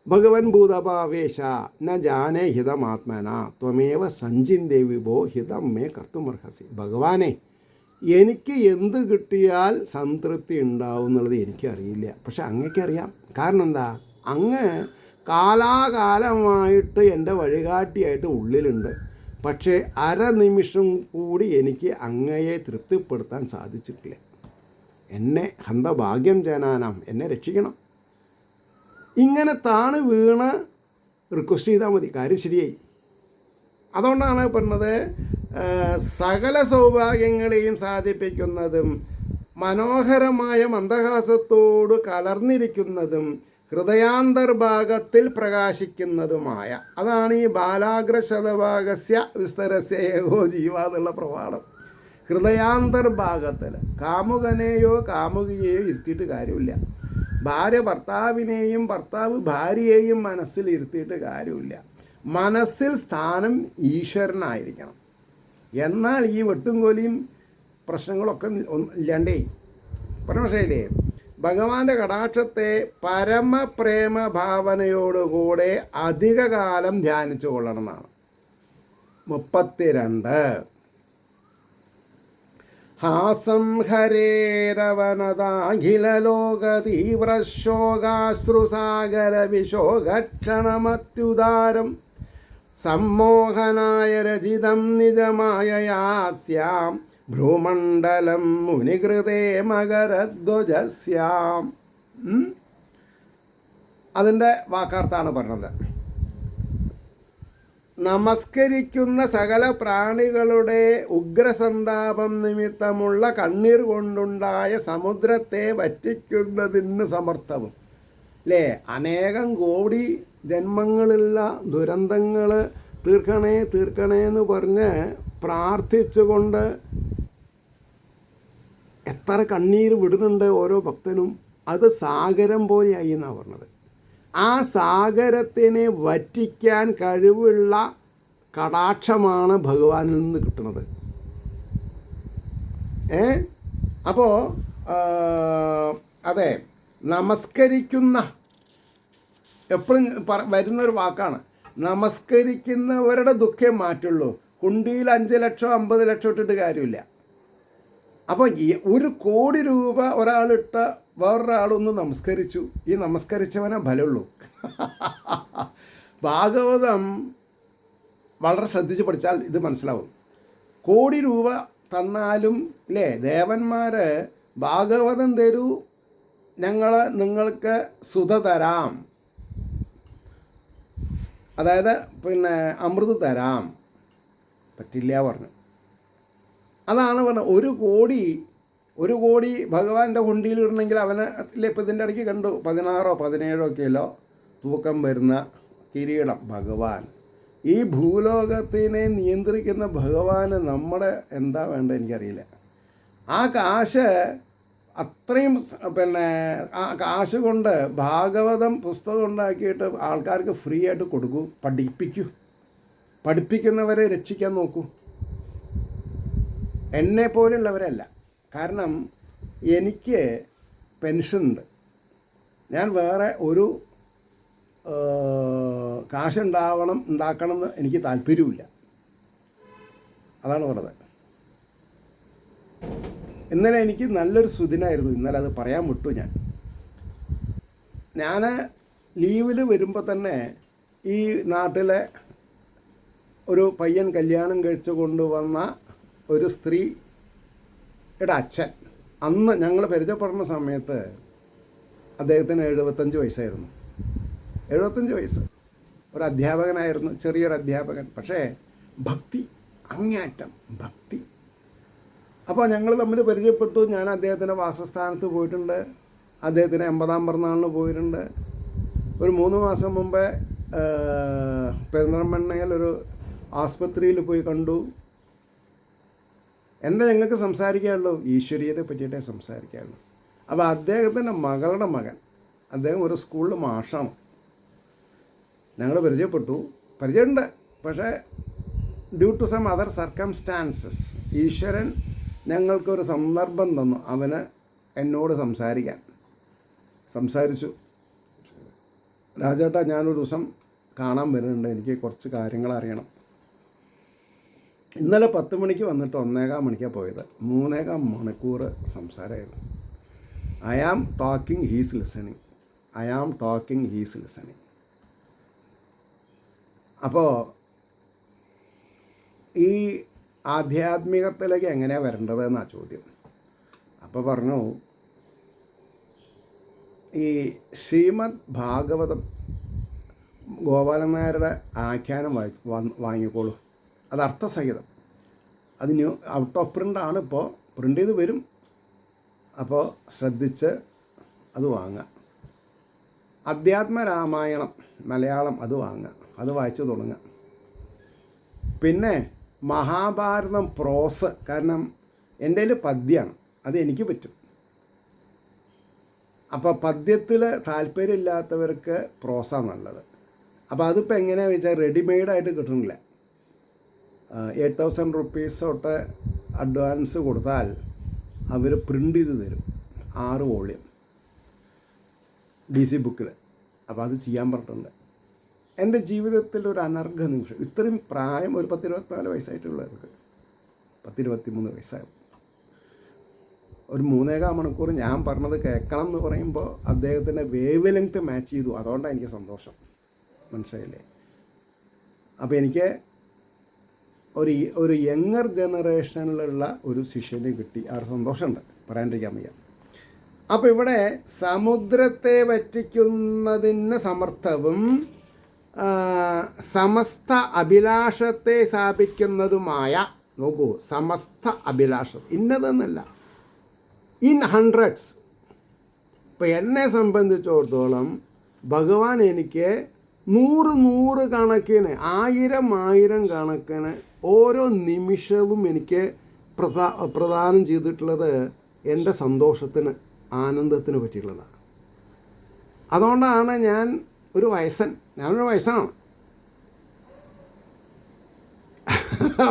ഭഗവൻ ഭൂതഭാവേശ ന ജാനേ ഹിതമാത്മന ത്വമേവ സഞ്ചിന്തി വിഭോ ഹിതം മേ കർത്തുമർഹസി. ഭഗവാനെ, എനിക്ക് എന്ത് കിട്ടിയാൽ സംതൃപ്തി ഉണ്ടാവും എന്നുള്ളത് എനിക്കറിയില്ല, പക്ഷെ അങ്ങേക്കറിയാം. കാരണം എന്താ? അങ്ങ് കാലാകാലമായിട്ട് എൻ്റെ വഴികാട്ടിയായിട്ട് ഉള്ളിലുണ്ട്. പക്ഷേ അരനിമിഷം കൂടി എനിക്ക് അങ്ങയെ തൃപ്തിപ്പെടുത്താൻ സാധിച്ചിട്ടില്ല. എന്നെ ഹന്തഭാഗ്യം ജനാനാം, എന്നെ രക്ഷിക്കണം. ഇങ്ങനെ താണ് വീണ് റിക്വസ്റ്റ് ചെയ്താൽ മതി, കാര്യം ശരിയായി. അതുകൊണ്ടാണ് പറഞ്ഞത്, സകല സൗഭാഗ്യങ്ങളെയും സാധിപ്പിക്കുന്നതും മനോഹരമായ മന്ദഹാസത്തോട് കലർന്നിരിക്കുന്നതും ഹൃദയാന്തർഭാഗത്തിൽ പ്രകാശിക്കുന്നതുമായ, അതാണ് ഈ ബാലാഗ്രശതഭാഗസ്യ വിസ്തരസ്യ ഏകോ ജീവ എന്നുള്ള പ്രമാണം. ഹൃദയാന്തർഭാഗത്തിൽ കാമുകനെയോ കാമുകിയെയോ ഇരുത്തിയിട്ട് കാര്യമില്ല. ഭാര്യ ഭർത്താവിനെയും ഭർത്താവ് ഭാര്യയെയും മനസ്സിൽ ഇരുത്തിയിട്ട് കാര്യമില്ല. മനസ്സിൽ സ്ഥാനം ഈശ്വരനായിരിക്കണം. എന്നാൽ ഈ വെട്ടും കൊലിയും പ്രശ്നങ്ങളൊക്കെ ഇല്ലാണ്ടേ. പരമശൈലേ ഭഗവാന്റെ കടാക്ഷത്തെ പരമപ്രേമ ഭാവനയോടുകൂടെ അധികകാലം ധ്യാനിച്ചു കൊള്ളണം എന്നാണ്. 32 ഹാസം ഹരേരവനതാഖിലലോകതീവ്രശോകാശ്രുസാഗര വിശോകക്ഷണമത്യുദാരം സമ്മോഹനായ രചിതം നിജമായയാസ്യാം ഭ്രൂമണ്ഡലം മുനികൃതേ മകരധ്വജസ്യാം. അതിൻ്റെ വാക്കാർത്ഥാണ് പറഞ്ഞത്. നമസ്കരിക്കുന്ന സകല പ്രാണികളുടെ ഉഗ്രസന്താപം നിമിത്തമുള്ള കണ്ണീർ കൊണ്ടുണ്ടായ സമുദ്രത്തെ വറ്റിക്കുന്നതിന് സമർത്ഥവും. അല്ലേ? അനേകം കോടി ജന്മങ്ങളിലുള്ള ദുരന്തങ്ങൾ തീർക്കണേ തീർക്കണേ എന്ന് പറഞ്ഞ് പ്രാർത്ഥിച്ചുകൊണ്ട് എത്ര കണ്ണീർ വിടുന്നുണ്ട് ഓരോ ഭക്തനും. അത് സാഗരം പോലെയായി എന്നാണ് പറഞ്ഞത്. ആ സാഗരത്തിനെ വറ്റിക്കാൻ കഴിവുള്ള കടാക്ഷമാണ് ഭഗവാനിൽ നിന്ന് കിട്ടുന്നത്. അപ്പോൾ അതെ, നമസ്കരിക്കുന്ന എപ്പോഴും വരുന്നൊരു വാക്കാണ്. നമസ്കരിക്കുന്നവരുടെ ദുഃഖം മാറ്റുള്ളൂ. കുണ്ടിയിൽ 5 ലക്ഷം 50 ലക്ഷം ഇട്ടിട്ട് കാര്യമില്ല. അപ്പോൾ 1 കോടി രൂപ ഒരാളിട്ട വേറൊരാളൊന്ന് നമസ്കരിച്ചു, ഈ നമസ്കരിച്ചവനെ ഫലമുള്ളൂ. ഭാഗവതം വളരെ ശ്രദ്ധിച്ച് പഠിച്ചാൽ ഇത് മനസ്സിലാവും. കോടി രൂപ തന്നാലും ഇല്ലേ, ദേവന്മാർ ഭാഗവതം തരൂ, നിങ്ങൾക്ക് സുധ തരാം, അതായത് അമൃത് തരാം, പറ്റില്ല പറഞ്ഞു. അതാണ് പറഞ്ഞത്. 1 കോടി ഭഗവാന്റെ കൊണ്ടിയിലിടണമെങ്കിൽ അവന് ഇല്ലേ, ഇപ്പം ഇതിൻ്റെ ഇടയ്ക്ക് കണ്ടു 16 17 കിലോ തൂക്കം വരുന്ന കിരീടം ഭഗവാൻ. ഈ ഭൂലോകത്തിനെ നിയന്ത്രിക്കുന്ന ഭഗവാന് നമ്മുടെ എന്താ വേണ്ടത് എനിക്കറിയില്ല. ആ കാശ് അത്രയും ആ കാശ് കൊണ്ട് ഭാഗവതം പുസ്തകം ഉണ്ടാക്കിയിട്ട് ആൾക്കാർക്ക് ഫ്രീ ആയിട്ട് കൊടുക്കൂ, പഠിപ്പിക്കുന്നവരെ രക്ഷിക്കാൻ നോക്കൂ. എന്നെ പോലുള്ളവരല്ല. കാരണം എനിക്ക് പെൻഷനുണ്ട്. ഞാൻ വേറെ ഒരു ഉണ്ടാക്കണം എന്ന് എനിക്ക് താല്പര്യമില്ല. അതാണ് പറഞ്ഞത്. ഇന്നലെ എനിക്ക് നല്ലൊരു സുദിനായിരുന്നു. ഇന്നലെ അത് പറയാൻ വിട്ടു. ഞാൻ ലീവിൽ വരുമ്പോൾ തന്നെ ഈ നാട്ടിലെ ഒരു പയ്യൻ കല്യാണം കഴിച്ചു കൊണ്ടുവന്ന ഒരു സ്ത്രീയുടെ അച്ഛൻ, അന്ന് ഞങ്ങൾ പരിചയപ്പെടുന്ന സമയത്ത് അദ്ദേഹത്തിന് 75 വയസ്സായിരുന്നു. 75 വയസ്സ്. ഒരു അധ്യാപകനായിരുന്നു, ചെറിയൊരു അധ്യാപകൻ. പക്ഷേ ഭക്തി, അങ്ങേയറ്റം ഭക്തി. അപ്പോൾ ഞങ്ങൾ തമ്മിൽ പരിചയപ്പെട്ടു. ഞാൻ അദ്ദേഹത്തിൻ്റെ വാസസ്ഥാനത്ത് പോയിട്ടുണ്ട്. അദ്ദേഹത്തിന് 80ാം പിറന്നാളിന് പോയിട്ടുണ്ട്. ഒരു 3 മാസം മുമ്പേ പെരിന്തൽമണ്ണയിൽ ഒരു ആസ്പത്രിയിൽ പോയി കണ്ടു. എന്താ ഞങ്ങൾക്ക് സംസാരിക്കാനുള്ളൂ? ഈശ്വരീയത്തെ പറ്റിയിട്ടേ സംസാരിക്കാനുള്ളൂ. അപ്പോൾ അദ്ദേഹത്തിൻ്റെ മകളുടെ മകൻ, അദ്ദേഹം ഒരു സ്കൂളിൽ മാഷാണ്. ഞങ്ങൾ പരിചയമുണ്ട്. പക്ഷേ due to some other circumstances ഈശ്വരൻ ഞങ്ങൾക്കൊരു സന്ദർഭം തന്നു അവന് എന്നോട് സംസാരിച്ചു. രാജേട്ടാ, ഞാനൊരു ദിവസം കാണാൻ വരുന്നുണ്ട്, എനിക്ക് കുറച്ച് കാര്യങ്ങൾ അറിയണം. ഇന്നലെ 10 മണിക്ക് വന്നിട്ട് 1:15 മണിക്കാണ് പോയത്. 3.25 മണിക്കൂർ സംസാരമായിരുന്നു. I am talking he's listening. അപ്പോൾ ഈ ആധ്യാത്മികത്തിലേക്ക് എങ്ങനെയാണ് വരേണ്ടത് എന്നാണ് ചോദ്യം. അപ്പോൾ പറഞ്ഞു, ഈ ശ്രീമദ് ഭാഗവതം ഗോപാലൻ നായരുടെ ആഖ്യാനം വാങ്ങിക്കോളൂ. അത് അർത്ഥസഹിതം. അത് ഔട്ട് ഓഫ് പ്രിൻ്റാണ്, ഇപ്പോൾ പ്രിൻ്റ് ചെയ്ത് വരും. അപ്പോൾ ശ്രദ്ധിച്ച് അത് വാങ്ങുക. അധ്യാത്മരാമായണം മലയാളം അത് വാങ്ങുക, അത് വായിച്ചു തുടങ്ങുക. പിന്നെ മഹാഭാരതം പ്രോസ്, കാരണം എൻ്റെ കയ്യിൽ പദ്യമാണ്, അത് എനിക്ക് പറ്റും. അപ്പോൾ പദ്യത്തിൽ താല്പര്യമില്ലാത്തവർക്ക് പ്രോസ നല്ലത്. അപ്പോൾ അതിപ്പോൾ എങ്ങനെയാണെന്ന് വെച്ചാൽ റെഡിമെയ്ഡായിട്ട് കിട്ടുന്നില്ല. 8,000 റുപ്പീസ് തൊട്ട് അഡ്വാൻസ് കൊടുത്താൽ അവർ പ്രിൻ്റ് ചെയ്ത് തരും 6 വോള്യം DC ബുക്കിൽ. അപ്പോൾ അത് ചെയ്യാൻ പറഞ്ഞിട്ടുണ്ട്. എൻ്റെ ജീവിതത്തിൽ ഒരു അനർഘ നിമിഷം, ഇത്രയും പ്രായം, ഒരു 10-24 വയസ്സായിട്ടുള്ളവർക്ക്, 10-23 വയസ്സാകും, ഒരു 3.25 മണിക്കൂർ ഞാൻ പറഞ്ഞത് കേൾക്കണം എന്ന് പറയുമ്പോൾ അദ്ദേഹത്തിൻ്റെ വേവ് ലെങ്ത് മാച്ച് ചെയ്തു. അതുകൊണ്ടാണ് എനിക്ക് സന്തോഷം, മനസ്സിലായില്ലേ? അപ്പോൾ എനിക്ക് ഒരു യങ്ങർ ജനറേഷനിലുള്ള ഒരു ശിഷ്യനെ കിട്ടി, ആ സന്തോഷമുണ്ട്, പറയാണ്ടിരിക്കാൻ വയ്യ. അപ്പോൾ ഇവിടെ സമുദ്രത്തെ വറ്റിക്കുന്നതിന് സമർത്ഥവും സമസ്ത അഭിലാഷത്തെ സ്ഥാപിക്കുന്നതുമായ, നോക്കൂ, സമസ്ത അഭിലാഷം ഇന്നതെന്നല്ല, ഇൻ ഹൺഡ്രഡ്സ്. ഇപ്പോൾ എന്നെ സംബന്ധിച്ചിടത്തോളം ഭഗവാൻ എനിക്ക് 100 കണക്കിന്, 1000 കണക്കിന് ഓരോ നിമിഷവും എനിക്ക് പ്രദാനം ചെയ്തിട്ടുള്ളത് എൻ്റെ സന്തോഷത്തിന്, ആനന്ദത്തിന് പറ്റിയിട്ടുള്ളതാണ്. അതുകൊണ്ടാണ് ഞാനൊരു വയസ്സാണ്.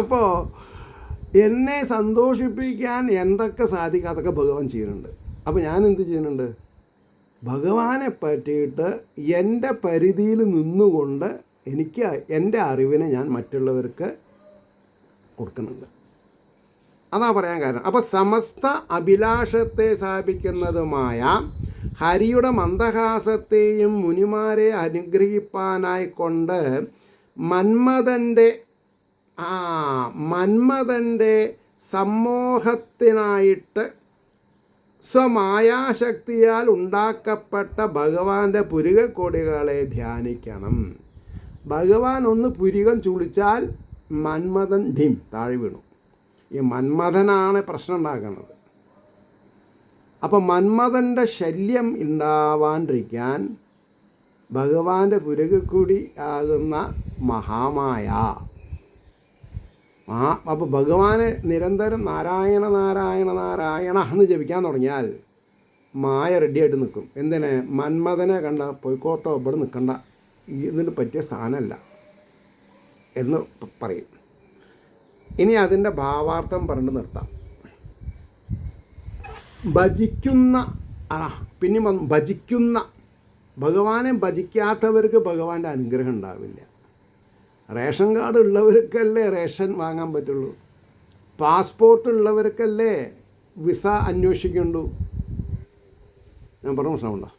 അപ്പോൾ എന്നെ സന്തോഷിപ്പിക്കാൻ എന്തൊക്കെ സാധിക്കും അതൊക്കെ ഭഗവാൻ ചെയ്യുന്നുണ്ട്. അപ്പോൾ ഞാൻ എന്ത് ചെയ്യുന്നുണ്ട്? ഭഗവാനെ പറ്റിയിട്ട് എൻ്റെ പരിധിയിൽ നിന്നുകൊണ്ട് എനിക്ക് എൻ്റെ അറിവിനെ ഞാൻ മറ്റുള്ളവർക്ക് കൊടുക്കുന്നുണ്ട്. അതാ പറയാൻ കാരണം. അപ്പോൾ സമസ്ത അഭിലാഷത്തെ സ്ഥാപിക്കുന്നതുമായ ഹരിയുടെ മന്ദഹാസത്തെയും മുനിമാരെ അനുഗ്രഹിപ്പാനായിക്കൊണ്ട് മന്മഥൻ്റെ സമ്മോഹത്തിനായിട്ട് സ്വമായാശക്തിയാൽ ഉണ്ടാക്കപ്പെട്ട ഭഗവാന്റെ പുരികക്കൊടികളെ ധ്യാനിക്കണം. ഭഗവാൻ ഒന്ന് പുരികം ചുളിച്ചാൽ മന്മഥൻ താഴെ വീണു. ഈ മന്മഥനാണ് പ്രശ്നം ഉണ്ടാക്കുന്നത്. അപ്പം മന്മഥൻ്റെ ശല്യം ഉണ്ടാവാണ്ടിരിക്കാൻ ഭഗവാന്റെ പുരികക്കൊടി ആകുന്ന മഹാമായ അപ്പോൾ ഭഗവാനെ നിരന്തരം നാരായണ നാരായണ നാരായണ എന്ന് ജപിക്കാൻ തുടങ്ങിയാൽ മായ റെഡിയായിട്ട് നിൽക്കും. എന്തിന്? മന്മഥനെ കണ്ട പോയിക്കോട്ടോ, ഇവിടെ നിൽക്കണ്ട, ഇതിന് പറ്റിയ സ്ഥാനമല്ല എന്ന് പറയും. ഇനി അതിൻ്റെ ഭാവാർത്ഥം പറഞ്ഞ് നിർത്താം. ഭജിക്കുന്ന ഭഗവാനെ ഭജിക്കാത്തവർക്ക് ഭഗവാന്റെ അനുഗ്രഹം ഉണ്ടാവില്ല. റേഷൻ കാർഡ് ഉള്ളവർക്കല്ലേ റേഷൻ വാങ്ങാൻ പറ്റുള്ളൂ. പാസ്പോർട്ട് ഉള്ളവർക്കല്ലേ വിസ അന്വേഷിക്കണ്ടു. ഞാൻ പറഞ്ഞ പ്രശ്നമുണ്ടോ?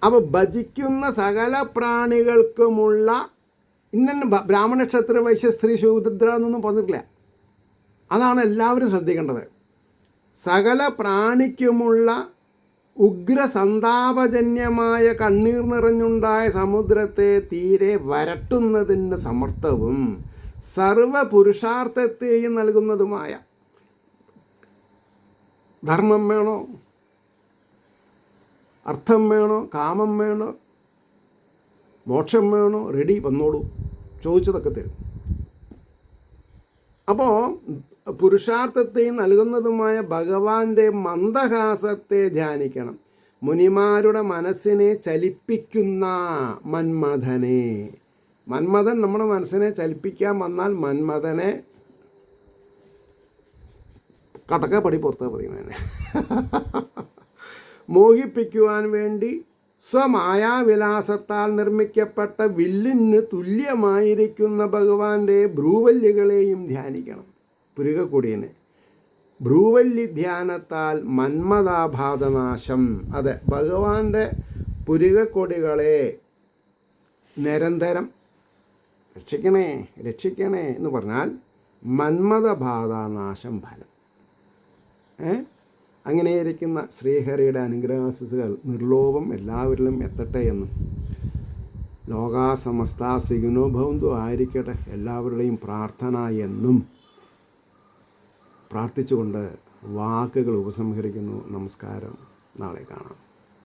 അപ്പോൾ ഭജിക്കുന്ന സകല പ്രാണികൾക്കുമുള്ള ബ്രാഹ്മണ ക്ഷത്രിയ വൈശ്യ സ്ത്രീ ശൂദ്ര എന്നൊന്നും പറഞ്ഞിട്ടില്ല. അതാണ് എല്ലാവരും ശ്രദ്ധിക്കേണ്ടത്. സകല പ്രാണിക്കുമുള്ള ഉഗ്രസന്താപജന്യമായ കണ്ണീർ നിറഞ്ഞുണ്ടായ സമുദ്രത്തെ തീരെ വരട്ടുന്നതിന് സമർത്ഥവും സർവപുരുഷാർത്ഥത്തെയും നൽകുന്നതുമായ ധർമ്മം വേണോ, അർത്ഥം വേണോ, കാമം വേണോ, മോക്ഷം വേണോ, റെഡി, വന്നോളൂ, ചോദിച്ചതൊക്കെ തരും. അപ്പോൾ പുരുഷാർത്ഥത്തെയും നൽകുന്നതുമായ ഭഗവാന്റെ മന്ദഹാസത്തെ ധ്യാനിക്കണം. മുനിമാരുടെ മനസ്സിനെ ചലിപ്പിക്കുന്ന മന്മഥൻ നമ്മുടെ മനസ്സിനെ ചലിപ്പിക്കാൻ വന്നാൽ മന്മഥനെ കടക്കപ്പടി പുറത്ത് പറയുന്നതിനെ മോഹിപ്പിക്കുവാൻ വേണ്ടി സ്വമായാവിലാസത്താൽ നിർമ്മിക്കപ്പെട്ട വില്ലിന് തുല്യമായിരിക്കുന്ന ഭഗവാന്റെ ഭ്രൂവല്ലികളെയും ധ്യാനിക്കണം. പുരികക്കൊടിയനെ ഭ്രൂവല്ലി ധ്യാനത്താൽ മന്മഥാഭാതനാശം. അതെ, ഭഗവാന്റെ പുരികക്കൊടികളെ നിരന്തരം രക്ഷിക്കണേ രക്ഷിക്കണേ എന്ന് പറഞ്ഞാൽ മന്മഥബാധാനാശം ഫലം. അങ്ങനെയിരിക്കുന്ന ശ്രീഹരിയുടെ അനുഗ്രഹാശിസുകൾ നിർലോഭം എല്ലാവരിലും എത്തട്ടെ എന്ന്. ലോകാ സമസ്ത സുഖിനോ ഭവന്തു ആയിരിക്കട്ടെ എല്ലാവരുടെയും പ്രാർത്ഥന എന്നും പ്രാർത്ഥിച്ചുകൊണ്ട് വാക്കുകൾ ഉപസംഹരിക്കുന്നു. നമസ്കാരം. നാളെ കാണാം.